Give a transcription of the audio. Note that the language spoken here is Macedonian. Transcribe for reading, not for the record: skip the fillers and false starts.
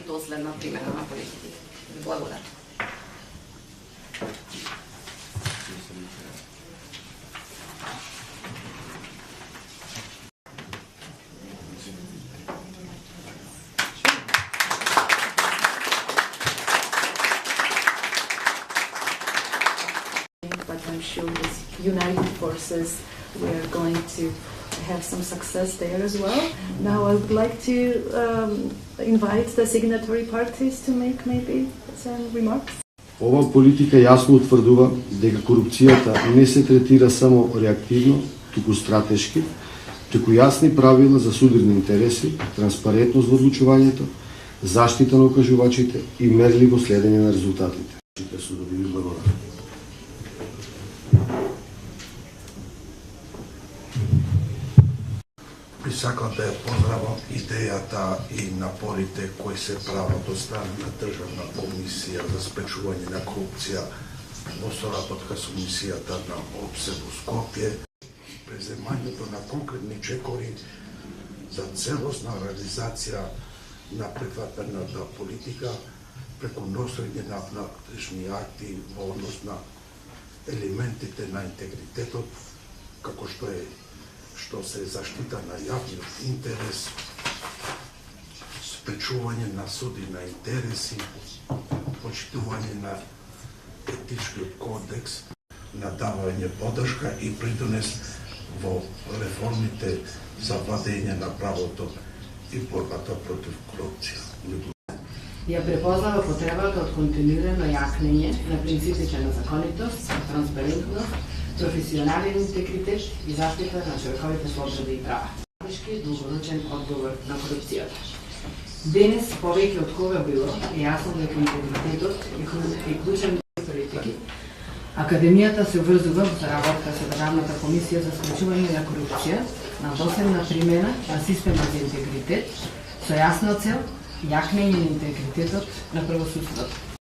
доследна примена на политиките. Благодарам. But I'm sure with united forces we are going to have some success there as well. Now I would like to invite the signatory parties to make maybe some remarks. Ова политика јасно утврдува дека корупцијата не се третира само реактивно, туку стратешки, преку јасни правила за судирни интереси, транспарентност во одлучувањето, заштита на окажувачите и мерливо следење на резултатите. Судови, благодарам. Би сакал да ја поздравам идејата и напорите кои се прават од страна на Државна комисија за спречување на корупција во соработка со мисијата на ОПСЕ во Скопје, преземањето на конкретни чекори за целосна реализација на прифатената политика преку носење на внатрешни акти во однос на елементите на интегритетот, како што се заштита на јавниот интерес, спречување на суди на интереси, почитување на етичкиот кодекс, надавање поддршка и придонес во реформите за владење на правото и борбата против корупција. Ја препознава потребата од континуирано јакнење на принципите на законитост, транспарентност, професионален интегритет и заштита на човековите слободи и права. Стратешки долгорочен одговор на корупцијата. Денес, повеќе од кога било, е јасно дека интегритетот е клучен политики. Академијата се врзува во соработка со Државната комисија за спречување на корупција на доследна примена на системот за интегритет со јасна цел јакнење на интегритетот на правосудството.